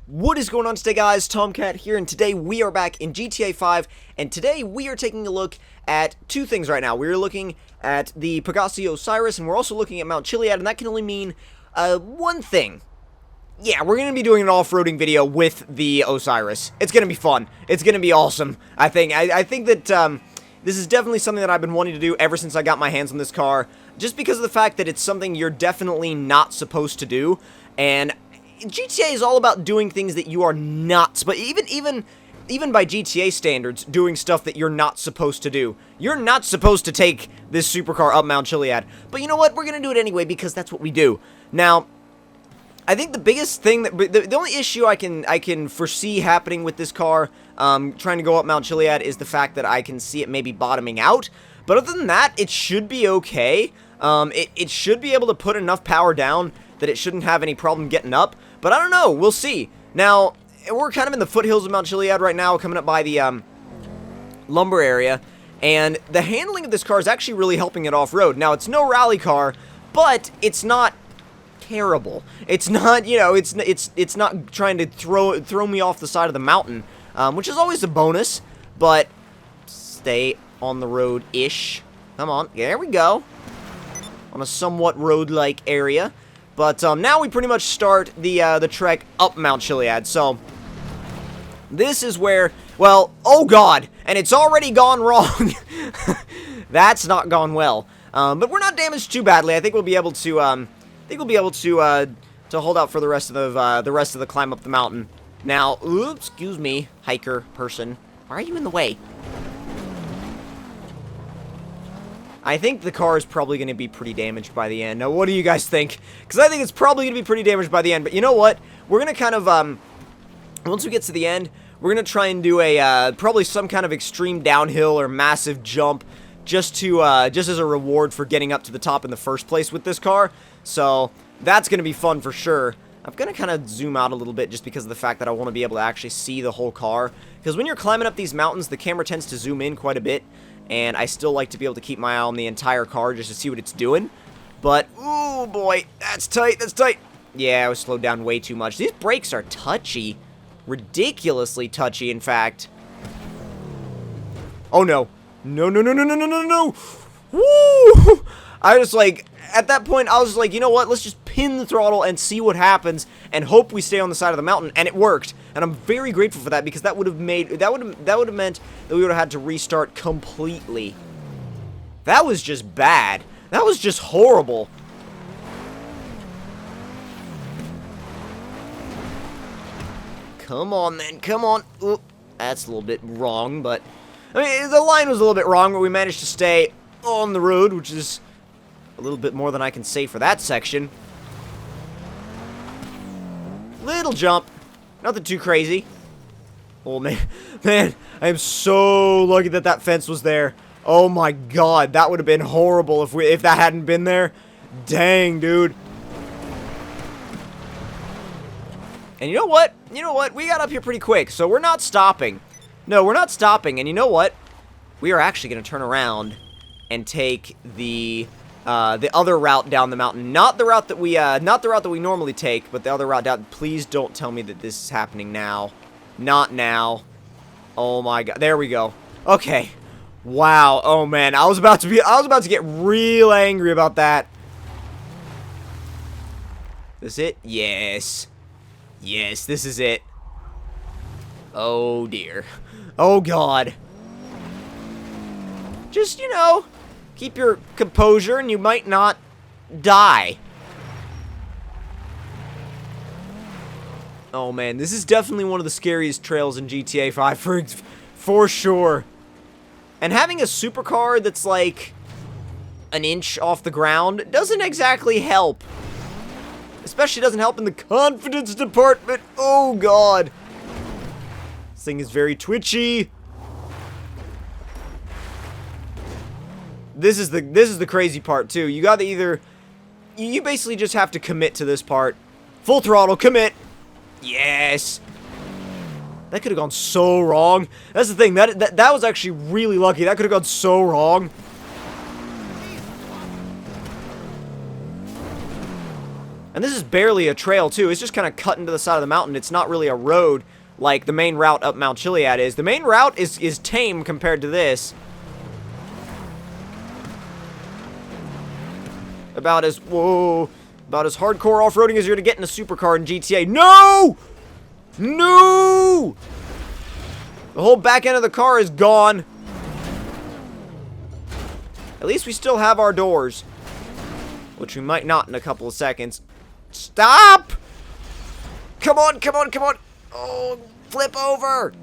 What is going on today, guys? Tomcat here, and today we are back in GTA 5, and today we are taking a look at two things right now. We're looking at the Pegassi Osiris, and we're also looking at Mount Chiliad, and that can only mean one thing. Yeah, we're going to be doing an off-roading video with the Osiris. It's going to be fun. It's going to be awesome, I think. I think that this is definitely something that I've been wanting to do ever since I got my hands on this car, just because of the fact that it's something you're definitely not supposed to do, and GTA is all about doing things that you are not, but even by GTA standards, doing stuff that you're not supposed to do. You're not supposed to take this supercar up Mount Chiliad, but you know what? We're gonna do it anyway because that's what we do. Now, I think the biggest thing that the only issue I can foresee happening with this car, trying to go up Mount Chiliad, is the fact that I can see it maybe bottoming out. But other than that, it should be okay. It should be able to put enough power down that it shouldn't have any problem getting up. But I don't know, we'll see. Now, we're kind of in the foothills of Mount Chiliad right now, coming up by the lumber area, and the handling of this car is actually really helping it off-road. Now, it's no rally car, but it's not terrible. It's not, you know, it's not trying to throw me off the side of the mountain, which is always a bonus, but stay on the road-ish. Come on, there we go. On a somewhat road-like area. But now we pretty much start the trek up Mount Chiliad. So this is where, well, oh god, and it's already gone wrong. That's not gone well. But we're not damaged too badly. I think we'll be able to to hold out for the rest of the climb up the mountain. Now, oops, excuse me, hiker person. Why are you in the way? I think the car is probably going to be pretty damaged by the end. Now, what do you guys think? Because I think it's probably going to be pretty damaged by the end. But you know what? We're going to kind of, once we get to the end, we're going to try and do a, probably some kind of extreme downhill or massive jump just as a reward for getting up to the top in the first place with this car. So, that's going to be fun for sure. I'm going to kind of zoom out a little bit just because of the fact that I want to be able to actually see the whole car. Because when you're climbing up these mountains, the camera tends to zoom in quite a bit. And I still like to be able to keep my eye on the entire car just to see what it's doing. But, ooh boy, that's tight, that's tight. Yeah, I was slowed down way too much. These brakes are touchy. Ridiculously touchy, in fact. Oh no. No, no, no, no, no, no, no, no. Woo! I was like, at that point, I was like, you know what? Let's just pin the throttle and see what happens and hope we stay on the side of the mountain. And it worked. And I'm very grateful for that because that would have meant that we would have had to restart completely. That was just bad. That was just horrible. Come on then, come on. Oop, that's a little bit wrong, but I mean, the line was a little bit wrong, but we managed to stay on the road, which is a little bit more than I can say for that section. Little jump. Nothing too crazy. Oh, man. Man, I am so lucky that that fence was there. Oh, my God. That would have been horrible if that hadn't been there. Dang, dude. And you know what? You know what? We got up here pretty quick, so we're not stopping. No, we're not stopping. And you know what? We are actually going to turn around and take the other route down the mountain. Not the route that we normally take, but the other route down. Please don't tell me that this is happening now. Not now. Oh my god. There we go. Okay. Wow. Oh man. I was about to get real angry about that. This it? Yes. Yes, this is it. Oh dear. Oh god. Just, you know, keep your composure and you might not die. Oh man, this is definitely one of the scariest trails in GTA 5 for sure. And having a supercar that's like an inch off the ground doesn't exactly help. Especially doesn't help in the confidence department. Oh god. This thing is very twitchy. This is the crazy part too. You gotta you basically just have to commit to this part. Full throttle, commit. Yes. That could have gone so wrong. That's the thing. That was actually really lucky. That could have gone so wrong. And this is barely a trail, too. It's just kind of cut into the side of the mountain. It's not really a road like the main route up Mount Chiliad is. The main route is tame compared to this. About as hardcore off-roading as you're going to get in a supercar in GTA. No! No! The whole back end of the car is gone. At least we still have our doors. Which we might not in a couple of seconds. Stop! Come on, come on, come on! Oh, flip over!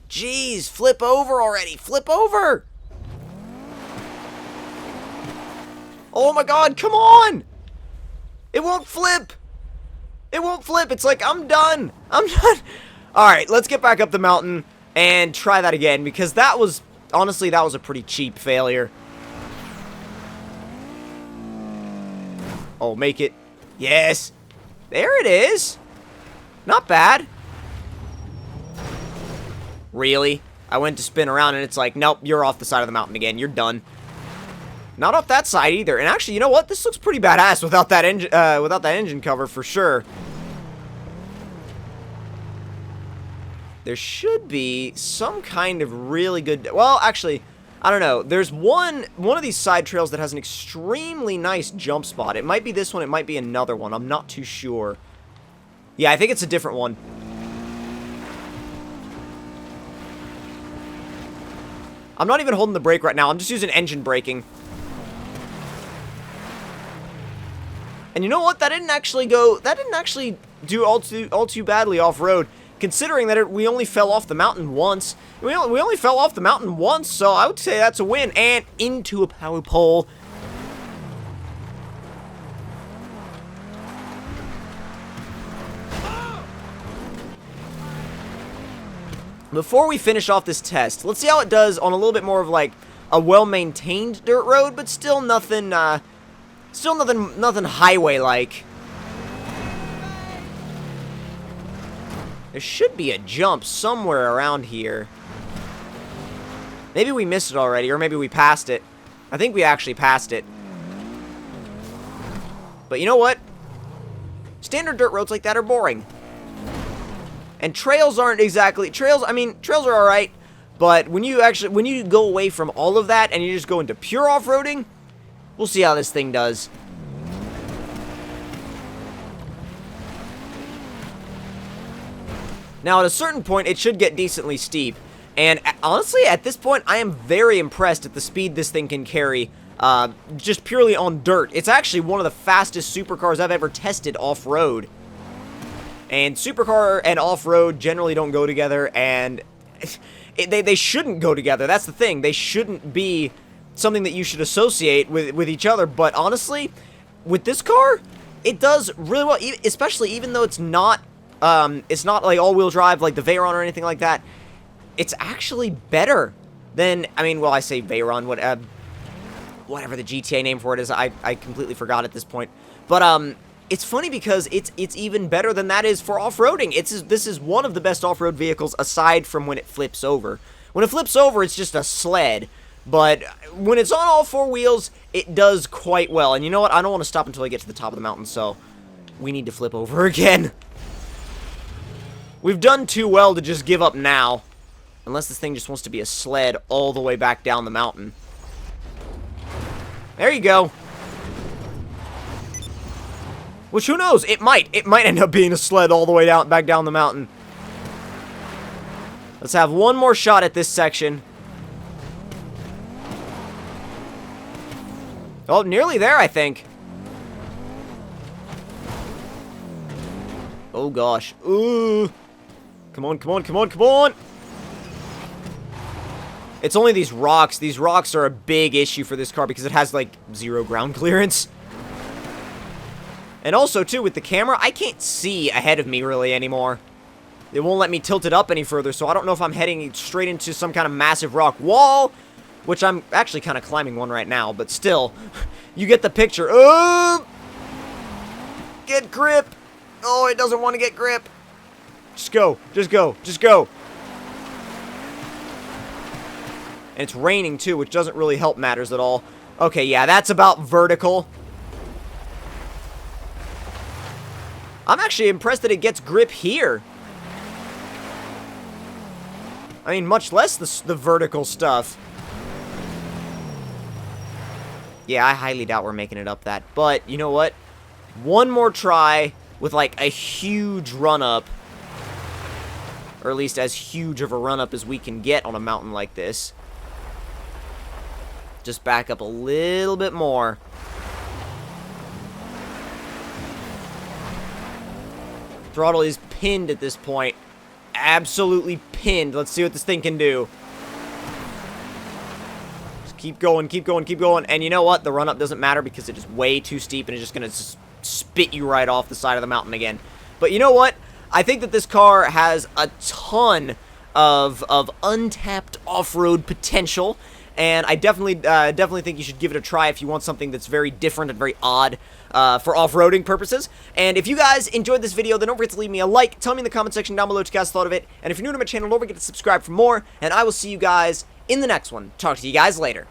Jeez, flip over already! Flip over! Oh my god, come on! It won't flip! It won't flip! It's like, I'm done! I'm done! Alright, let's get back up the mountain and try that again, because that was, honestly, that was a pretty cheap failure. Oh, make it. Yes! There it is! Not bad. Really? I went to spin around and it's like, nope, you're off the side of the mountain again. You're done. Not off that side either. And actually, you know what? This looks pretty badass without that engine cover for sure. There should be some kind of really good... Well, actually, I don't know. There's one of these side trails that has an extremely nice jump spot. It might be this one. It might be another one. I'm not too sure. Yeah, I think it's a different one. I'm not even holding the brake right now. I'm just using engine braking. And you know what? That didn't actually do all too badly off-road, considering that we only fell off the mountain once. We only fell off the mountain once, so I would say that's a win. And into a power pole. Before we finish off this test, let's see how it does on a little bit more of like a well-maintained dirt road, but still nothing highway-like. There should be a jump somewhere around here. Maybe we missed it already, or maybe we passed it. I think we actually passed it. But you know what? Standard dirt roads like that are boring. And trails aren't exactly... Trails are alright, but when you go away from all of that and you just go into pure off-roading, we'll see how this thing does. Now, at a certain point, it should get decently steep. And honestly, at this point, I am very impressed at the speed this thing can carry, just purely on dirt. It's actually one of the fastest supercars I've ever tested off-road. And supercar and off-road generally don't go together, and they shouldn't go together. That's the thing. They shouldn't be something that you should associate with each other. But honestly, with this car, it does really well, especially even though it's not like all-wheel drive like the Veyron or anything like that. It's actually better than, well, I say Veyron, whatever the GTA name for it is, I completely forgot at this point. But, it's funny because it's even better than that is for off-roading. This is one of the best off-road vehicles aside from when it flips over. When it flips over, it's just a sled. But when it's on all four wheels, it does quite well. And you know what? I don't want to stop until I get to the top of the mountain, so we need to flip over again. We've done too well to just give up now. Unless this thing just wants to be a sled all the way back down the mountain. There you go. Which, who knows? It might. It might end up being a sled all the way back down the mountain. Let's have one more shot at this section. Oh, nearly there, I think. Oh, gosh. Ooh. Come on, come on, come on, come on. It's only these rocks. These rocks are a big issue for this car because it has, like, 0 ground clearance. And also, too, with the camera, I can't see ahead of me, really, anymore. It won't let me tilt it up any further, so I don't know if I'm heading straight into some kind of massive rock wall, which I'm actually kind of climbing one right now, but still, you get the picture. Oh! Get grip! Oh, it doesn't want to get grip. Just go, just go, just go. And it's raining, too, which doesn't really help matters at all. Okay, yeah, that's about vertical. I'm actually impressed that it gets grip here. I mean, much less the vertical stuff. Yeah, I highly doubt we're making it up that. But, you know what? One more try with, like, a huge run-up. Or at least as huge of a run-up as we can get on a mountain like this. Just back up a little bit more. Throttle is pinned at this point. Absolutely pinned. Let's see what this thing can do. Just keep going, keep going, keep going. And you know what? The run-up doesn't matter because it is way too steep and it's just going to spit you right off the side of the mountain again. But you know what? I think that this car has a ton of untapped off-road potential. And I definitely think you should give it a try if you want something that's very different and very odd for off-roading purposes. And if you guys enjoyed this video, then don't forget to leave me a like. Tell me in the comment section down below what you guys thought of it. And if you're new to my channel, don't forget to subscribe for more. And I will see you guys in the next one. Talk to you guys later.